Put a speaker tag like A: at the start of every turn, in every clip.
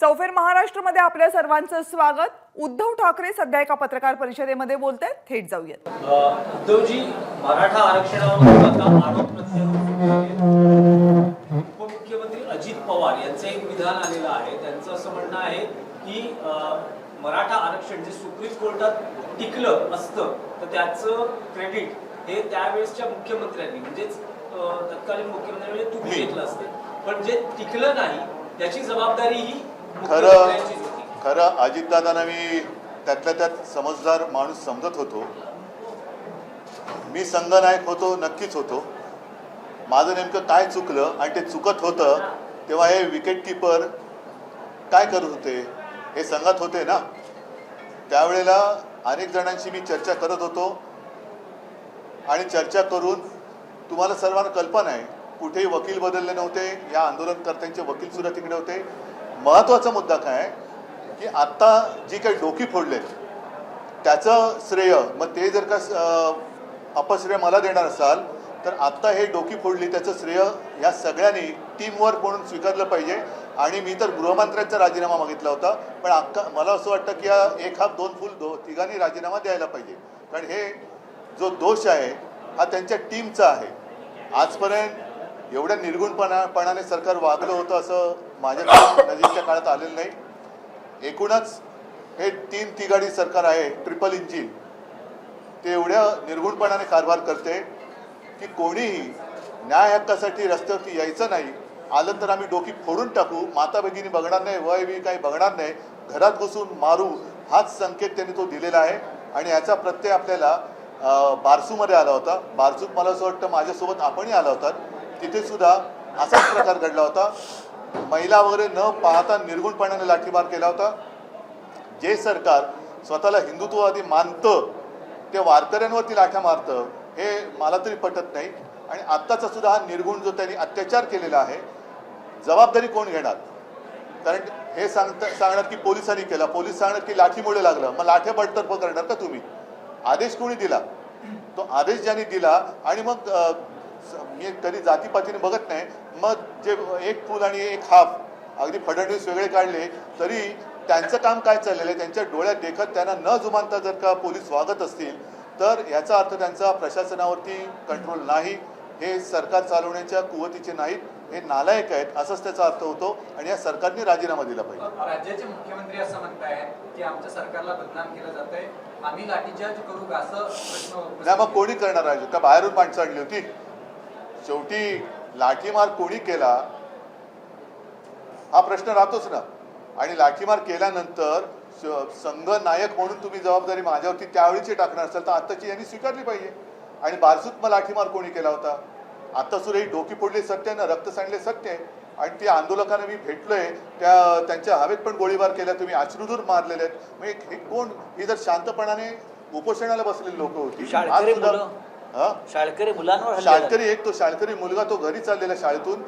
A: चौफेर महाराष्ट्रमध्ये आपल्या सर्वांचं स्वागत। उद्धव ठाकरे सध्या एका पत्रकार परिषदेमध्ये बोलतायत, थेट जाऊयात।
B: उद्धवजी, मराठा आरक्षणावर आता आरोप उपमुख्यमंत्री अजित पवार यांचं एक विधान आलेलं आहे। त्यांचं असं म्हणणं आहे की मराठा आरक्षण जे सुप्रीम कोर्टात टिकलं असतं तर त्याचं क्रेडिट हे त्यावेळेसच्या मुख्यमंत्र्यांनी म्हणजेच तत्कालीन मुख्यमंत्री म्हणजे तुम्ही घेतलं असते, पण जे टिकलं नाही त्याची जबाबदारी ही
C: खरं अजितदादांना मी त्यातल्या त्यात समजदार माणूस समजत होतो। मी संघनायक होतो, नक्कीच होतो। माझं नेमकं काय चुकलं आणि ते चुकत होतं तेव्हा हे विकेट कीपर काय करत होते, हे संघात होते ना। त्यावेळेला अनेक जणांशी मी चर्चा करत होतो आणि चर्चा करून तुम्हाला सर्वांना कल्पना आहे कुठेही वकील बदलले नव्हते, या आंदोलनकर्त्यांचे वकील सुद्धा तिकडे होते। महत्त्वाचा मुद्दा काय की आत्ता जी काही डोकी फोडले त्याचं श्रेय मग ते जर का अपश्रेय मला देणार असाल तर आत्ता हे डोकी फोडली त्याचं श्रेय या सगळ्यांनी टीमवर्क म्हणून स्वीकारलं पाहिजे। आणि मी तर गृहमंत्र्यांचा राजीनामा मागितला होता, पण मला असं वाटतं की या एक हात दोन फूल तिघांनी राजीनामा द्यायला पाहिजे, कारण हे जो दोष आहे हा त्यांच्या टीमचा आहे। आजपर्यंत एवढ्या निर्गुणपणाने सरकार वागलं होतं असं माझ्या नजीकच्या काळात आलेलं नाही। एकूणच हे तीन तिघाडी सरकार आहे, ट्रिपल इंजिन, ते एवढ्या निर्गुणपणाने कारभार करते की कोणीही न्याय हक्कासाठी रस्त्यावरती यायचं नाही। आलं तर आम्ही डोकी फोडून टाकू, माता भगिनी बघणार नाही, वय बी काही बघणार नाही, घरात घुसून मारू, हाच संकेत त्यांनी तो दिलेला आहे। आणि याचा प्रत्यय आपल्याला बारसूमध्ये आला होता। बारसूत मला असं वाटतं माझ्यासोबत आपणही आला होता, तिथे सुद्धा असाच प्रकार घडला होता। महिला वगैरे न पाहता निर्गुणपणाने लाठीमार केला होता। जे सरकार स्वतःला हिंदुत्ववादी मानतं ते वारकऱ्यांवरती लाठ्या मारतं हे मला तरी पटत नाही। आणि आत्ताचा सुद्धा हा निर्गुण जो त्यांनी अत्याचार केलेला आहे, जबाबदारी कोण घेणार? कारण हे सांगणार की पोलिसांनी केला, पोलीस सांगणार की लाठीमुळे लागलं, मग लाठ्या बडतर्फ करणार का तुम्ही? आदेश कोणी दिला? तो आदेश ज्यांनी दिला। आणि मग मी कधी जातीपातीने बघत नाही, मग जे एक फूल आणि एक हाफ अगदी फडणवीस वेगळे काढले तरी त्यांचं काम काय चाललेलं आहे त्यांच्या डोळ्यात देखत त्यांना न जुमानता जर का पोलीस वागत असतील तर याचा अर्थ त्यांचा प्रशासनावरती कंट्रोल नाही, हे सरकार चालवण्याच्या कुवतीचे नाहीत, हे नालायक आहेत असंच त्याचा अर्थ होतो। आणि या सरकारने राजीनामा दिला पाहिजे।
D: राज्याचे मुख्यमंत्री असं म्हणतायत की आमच्या सरकारला बदनाम केलं जातंय, आम्ही लाठीचार्ज करू का असं प्रश्न
C: नाही, मग कोणी करणार आहे? का बाहेरून माणसं आणली होती? शेवटी लाठीमार कोणी केला हा प्रश्न राहतोच ना। आणि लाठीमार केल्यानंतर संघ नायक म्हणून तुम्ही जबाबदारी माझ्यावरती त्यावेळीची टाकणार असाल तर आत्ताची यांनी स्वीकारली पाहिजे। आणि बारसूत मग लाठीमार कोणी केला होता? आता सुद्धा ही डोकी फोडली सत्य ना, रक्त सांडले सत्य आहे। आणि त्या आंदोलकांना मी भेटलोय, त्यांच्या हवेत पण गोळीबार केला, तुम्ही अश्रुधूर मारलेले आहेत। मग हे कोण? ही जर शांतपणाने उपोषणाला बसलेली लोक होती, शाळकरी एक तो शाळकरी मुलगा तो घरी चाललेला शाळेतून,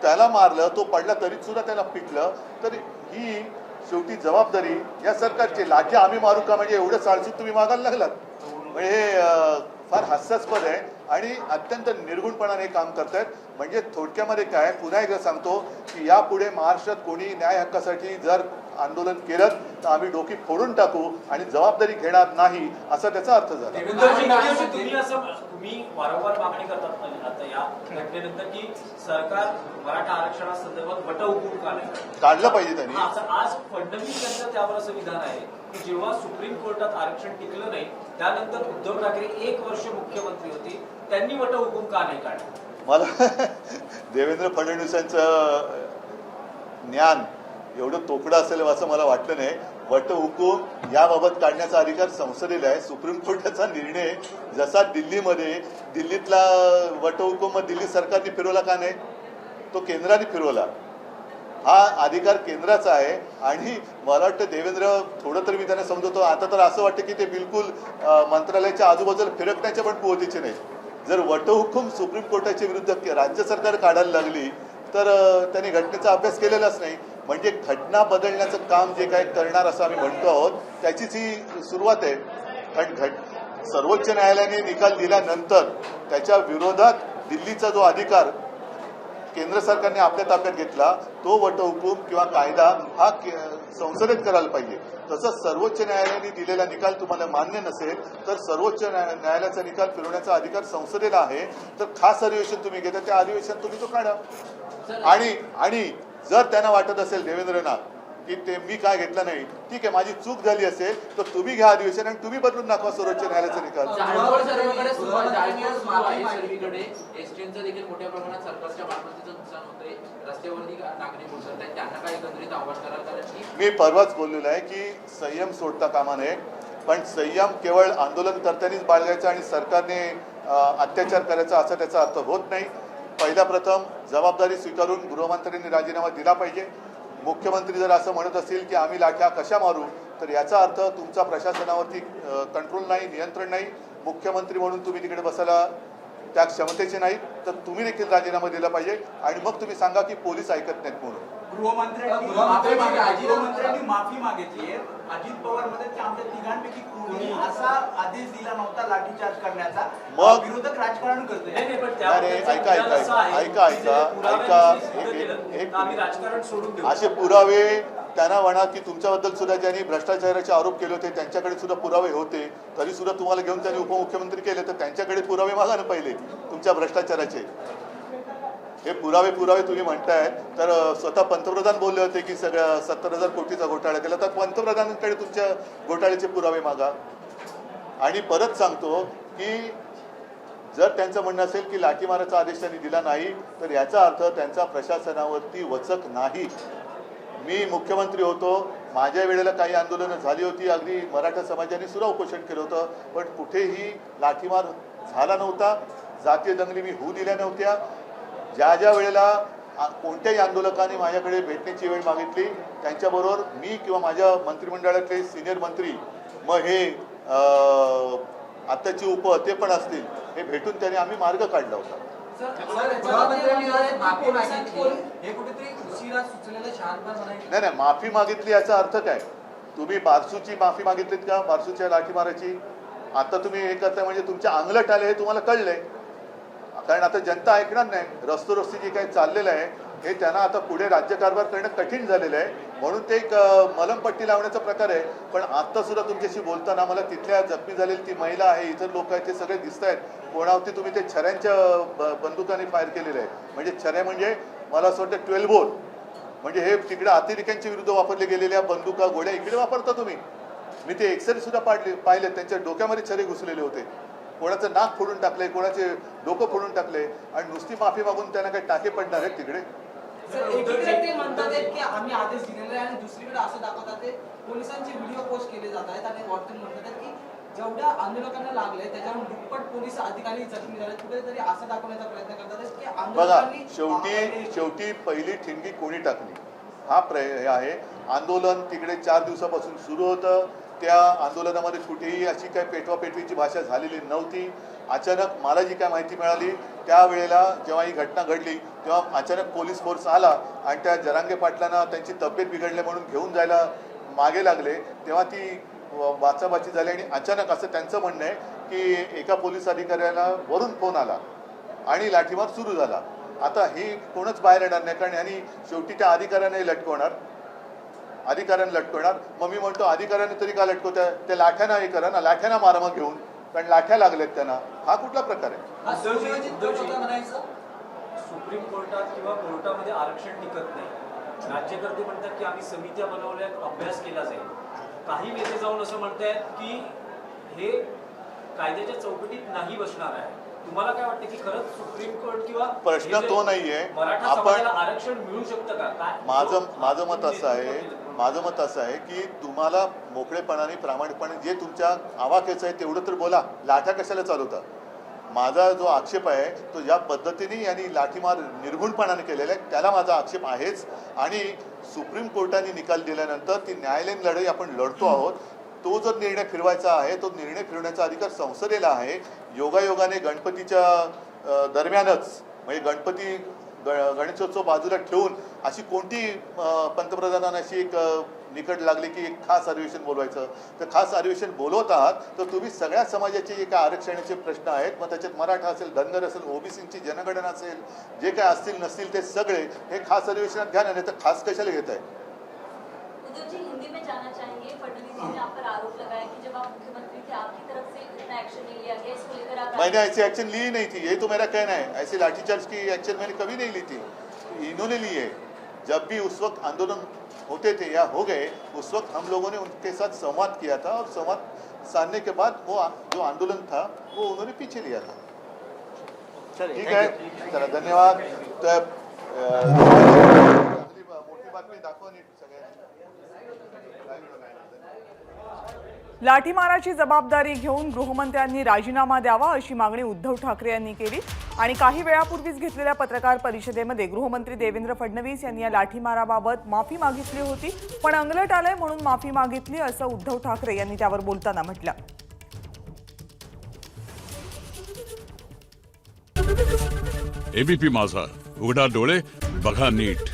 C: त्याला मारलं, तो पडला तरी सुद्धा त्याला पिटलं, तर ही शेवटी जबाबदारी या सरकारची। लाठी आम्ही मारू का म्हणजे एवढं साळसूत तुम्ही मागायला लागलात? म्हणजे हे फार हास्यास्पद आहे आणि अत्यंत निर्गुणपणाने काम करतायत। म्हणजे थोडक्यामध्ये काय, पुन्हा एकदा सांगतो की यापुढे महाराष्ट्रात कोणी न्याय हक्कासाठी जर आंदोलन केलं तर आम्ही डोकी फोडून टाकू आणि जबाबदारी घेणार नाही असा त्याचा अर्थ झाला।
B: तुम्ही वारंवार मागणी करतात आता या घटनेनंतर की सरकार मराठा आरक्षणासंदर्भात वटहुकूम का नाही
C: काढलं पाहिजे त्यांनी।
B: आज फडणवीस यांचं त्यावर असं विधान आहे की जेव्हा सुप्रीम कोर्टात आरक्षण टिकलं नाही त्यानंतर उद्धव ठाकरे 1 वर्ष मुख्यमंत्री होते, त्यांनी वटहुकूम का नाही काढला?
C: मला देवेंद्र फडणवीसांचं ज्ञान एवढं तोकडं असेल असं मला वाटलं नाही। वटहुकूम याबाबत काढण्याचा अधिकार संसदेला आहे। सुप्रीम कोर्टाचा निर्णय जसा दिल्लीतला वटहुकूम दिल्ली सरकारने फिरवला का नाही? तो केंद्राने फिरवला, हा अधिकार केंद्राचा आहे। आणि मला वाटतं देवेंद्र थोडं तरी मी त्यांना समजवतो, आता तर असं वाटतं की ते बिलकुल मंत्रालयाच्या आजूबाजूला फिरकण्याच्या पण कुवतीचे नाही। जर वटहुकूम सुप्रीम कोर्टाच्या विरुद्ध राज्य सरकार काढायला लागली तर त्यांनी घटनेचा अभ्यास केलेलाच नाही। म्हणजे घटना बदलण्याचं काम जे काय करणार असं आम्ही म्हणतो आहोत त्याचीच ही सुरुवात आहे। कारण सर्वोच्च न्यायालयाने निकाल दिल्यानंतर त्याच्या विरोधात दिल्लीचा जो अधिकार केंद्र सरकारने आपल्या ताब्यात घेतला तो वटहुकूम किंवा कायदा हा संसदेत करायला पाहिजे. तसंच सर्वोच्च न्यायालयाने दिलेला निकाल तुम्हाला मान्य नसेल तर सर्वोच्च न्यायालयाचा निकाल फिरवण्याचा अधिकार संसदेला आहे. तर खास अधिवेशन तुम्ही घेता त्या अधिवेशन तुम्ही तो काढा. आणि जर त्यांना वाटत असेल देवेंद्रना की ते मी काय घेतलं नाही, ठीक आहे, माझी चूक झाली असेल तर तुम्ही घ्या अधिवेशन आणि तुम्ही बदलून दाखवा सर्वोच्च न्यायालयाचा निकाल.
E: जायकवाड सर्वेकडे सुरू आहे, जायकवाड सुरू आहे सर्वीकडे. एसटीचं देखील मोठ्या प्रमाणात सरकारच्या मालमत्तेचं नुकसान होतंय. रस्त्यावरती नागरिक उतरत आहेत, त्यांना काय एकंदरीत आव्हान कराल? कारण की
C: मी परवाच बोललेलो आहे की संयम सोडता कामा नये, पण संयम केवळ आंदोलनकर्त्यांनीच बाळगायचा आणि सरकारने अत्याचार करायचा असा त्याचा अर्थ होत नाही. पहिला प्रथम जबाबदारी स्वीकारून गृहमंत्र्यांनी राजीनामा दिला पाहिजे. मुख्यमंत्री जर असं म्हणत असतील की आम्ही लाठ्या कशा मारू, तर याचा अर्थ तुमचा प्रशासनावरती कंट्रोल नाही, नियंत्रण नाही. मुख्यमंत्री म्हणून तुम्ही तिकडे बसायला त्या क्षमतेचे नाहीत, तर तुम्ही देखील राजीनामा दिला पाहिजे आणि मग तुम्ही सांगा की पोलीस ऐकत नाहीत म्हणून.
F: गृहमंत्र्यांनी माफी मागितली आहे. अजित पवार मध्ये आमच्या तिघांपैकी कोणी असा आदेश दिला नव्हता लाठीचार्ज करण्याचा.
C: मग
F: विरोधक राजकारण करतोय.
B: नाही, पण
C: अरे,
B: त्याबद्दलचं
C: ऐका,
B: विधान असं आहे
C: ऐका,
B: की जर
C: ऐका,
B: पुराव्यांनी
C: ऐका,
B: सिद्ध केलं,
C: एक
B: तर आम्ही राजकारण सोडून देऊ.
C: असे पुरावे त्यांना म्हणा की तुमच्याबद्दल सुद्धा ज्यांनी भ्रष्टाचाराचे आरोप केले होते त्यांच्याकडे सुद्धा पुरावे होते, तरी सुद्धा तुम्हाला घेऊन त्यांनी उपमुख्यमंत्री केले, तर त्यांच्याकडे पुरावे मागा ना पहिले तुमच्या भ्रष्टाचाराचे. हे पुरावे तुम्ही म्हणताय, तर स्वतः पंतप्रधान बोलले होते की सगळ्या 70,000 कोटीचा घोटाळा केला, तर पंतप्रधानांकडे तुमच्या घोटाळ्याचे पुरावे मागा. आणि परत सांगतो की जर त्यांचं म्हणणं असेल की लाठीमाराचा आदेश त्यांनी दिला नाही, तर याचा अर्थ त्यांचा प्रशासनावरती वचक नाही. मी मुख्यमंत्री होतो, माझ्या वेळेला काही आंदोलनं झाली होती, अगदी मराठा समाजाने सुद्धा उपोषण केलं होतं, पण कुठेही लाठीमार झाला नव्हता, जातीय दंगली मी होऊ दिल्या नव्हत्या. ज्या वेळेला कोणत्याही आंदोलकांनी माझ्याकडे भेटण्याची वेळ मागितली, त्यांच्याबरोबर मी किंवा माझ्या मंत्रिमंडळातले सिनियर मंत्री, मग हे आत्ताची ते पण असतील, हे भेटून त्याने आम्ही मार्ग काढला होता.
E: माफी मागितली, हे कुठेतरी उशिरा सुचलेलं शहाणपण म्हणायचं.
C: नाही, माफी मागितली याचा अर्थ काय? तुम्ही बारसूची माफी मागितलीत का? बारसूच्या लाठीमाराची आता तुम्ही हे करताय म्हणजे तुमच्या अंगलट आले हे तुम्हाला कळलंय. कारण आता जनता ऐकणार नाही. रस्ती जे काही चाललेलं आहे हे त्यांना आता पुढे राज्यकारभार करणं कठीण झालेलं आहे, म्हणून ते एक मलमपट्टी लावण्याचा प्रकार आहे. पण आत्ता सुद्धा तुमच्याशी बोलताना मला तिथल्या जखमी झालेली ती महिला आहे, इतर लोक आहेत, ते सगळे दिसत आहेत. कोणावरती तुम्ही ते छऱ्यांच्या बंदुकाने फायर केलेलं आहे. म्हणजे छऱ्या म्हणजे मला असं वाटतं 12 बोर, म्हणजे हे तिकडे अतिरेक्यांच्या विरुद्ध वापरले गेलेल्या बंदुका, गोळ्या इकडे वापरता तुम्ही. मी ते एक्सरे सुद्धा पाहिले, त्यांच्या डोक्यामध्ये छरे घुसलेले होते. कोणाचं नाक फोडून टाकले, कोणाचे डोकं फोडून टाकले, आणि नुसती माफी मागून त्यांना काही टाके पडणार आहेत तिकडे?
G: एकीकडे ते म्हणतात की आम्ही आदेश दिलेले आहे आणि दुसरीकडे असं दाखवतात ते पोलिसांचे व्हिडिओ पोस्ट केले जात आहेत आणि वरतून म्हणतात की जेवढ्या आंदोलकांना लागले त्याच्याहून दुप्पट पोलीस अधिकारी जखमी झाले. कुठेतरी असं दाखवण्याचा प्रयत्न करतात की
C: बघा,
G: आंदोलकांनी
C: शेवटी पहिली ठिणगी कोणी टाकली हा हे आहे. आंदोलन तिकडे 4 दिवसापासून सुरू होतं. त्या आंदोलनामध्ये कुठेही अशी काही पेटवापेटवीची भाषा झालेली नव्हती. अचानक मला जी काय माहिती मिळाली त्यावेळेला जेव्हा ही घटना घडली तेव्हा अचानक पोलीस फोर्स आला आणि त्या जरांगे पाटलांना त्यांची तब्येत बिघडली म्हणून घेऊन जायला मागे लागले, तेव्हा ती वाचाबाची झाली. आणि अचानक असं त्यांचं म्हणणं आहे की एका पोलीस अधिकाऱ्याला वरून फोन आला आणि लाठीमार सुरू झाला. आता ही कोणच बाहेर येणार नाही, कारण यांनी शेवटी त्या अधिकाऱ्यांनाही लटकवणार. मग मी म्हणतो अधिकाऱ्यांनी तरी का लटकवत्या? त्या लाठ्याना हे करा ना, लाठ्याना मारा मग घेऊन, कारण लाठ्या लागल्यात त्यांना. हा कुठला प्रकार आहे?
B: सुप्रीम कोर्टात किंवा कोर्टामध्ये आरक्षण टिकत नाही. राज्यकर्ते म्हणतात की आम्ही समित्या बनवल्यात, अभ्यास केला जाईल. काही नेते जाऊन असं म्हणतायत की हे कायद्याच्या चौकटीत नाही बसणार आहे. तुम्हाला काय वाटतं की खरंच सुप्रीम कोर्ट किंवा
C: प्रश्न तो नाहीये.
B: मराठा समाजाला आरक्षण मिळू शकतं का? काय
C: माझं मत असं आहे की तुम्हाला मोकळेपणाने प्रामाणिकपणे जे तुमच्या आवाक्याचं आहे तेवढं तर बोला. लाठ्या कशाला चालवता? माझा जो आक्षेप आहे तो ज्या पद्धतीने यांनी लाठीमार निर्घुणपणाने केलेला आहे त्याला माझा आक्षेप आहेच. आणि सुप्रीम कोर्टाने निकाल दिल्यानंतर ती न्यायालयीन लढाई आपण लढतो आहोत. तो जर निर्णय फिरवायचा आहे तो निर्णय फिरवण्याचा अधिकार संसदेला आहे. योगायोगाने गणपतीच्या दरम्यानच म्हणजे गणेशोत्सव बाजूला ठेवून अशी कोणती पंतप्रधानांना अशी एक निकट लागली की एक खास अधिवेशन बोलवायचं. तर खास अधिवेशन बोलवत आहात तर तुम्ही सगळ्या समाजाचे जे काय आरक्षणाचे प्रश्न आहेत, मग त्याच्यात मराठा असेल, धनगर असेल, ओबीसीची जनगणना असेल, जे काय असतील नसतील ते सगळे हे खास अधिवेशनात घ्या ना, नाही तर खास कशाला घेत आहे.
H: उद्धव जी हिंदी में जाना चाहेंगे. फडणवीस जी ने आप पर आरोप लगाया कि जब आप मुख्यमंत्री थे आपकी तरफ से इतना एक्शन नहीं लिया गया, इसको लेकर आप
C: मैंने ऐसी एक्शन ली ही नहीं थी, यही तो मेरा कहना है. ऐसी लाठीचार्ज की एक्शन मैंने कभी नहीं ली थी, इन्होंने ली है. जब भी उस वक्त आंदोलन होते थे या हो गए, उस वक्त हम लोगों ने उनके साथ संवाद किया था और संवाद साधने के बाद वो जो आंदोलन था वो उन्होंने पीछे लिया था. ठीक है, चला धन्यवाद. तर मोठी बातमी दाखवा नीट सगळ्यांनी.
A: लाठीमाराची जबाबदारी घेऊन गृहमंत्र्यांनी राजीनामा द्यावा अशी मागणी उद्धव ठाकरे यांनी केली आणि काही वेळापूर्वीच घेतलेल्या पत्रकार परिषदेमध्ये गृहमंत्री देवेंद्र फडणवीस यांनी या लाठीमाराबाबत माफी मागितली होती, पण अंगलट आलंय म्हणून माफी मागितली असं उद्धव ठाकरे यांनी त्यावर बोलताना म्हटलं.
I: एबीपी माझा, उघडा डोळे बघा नीट.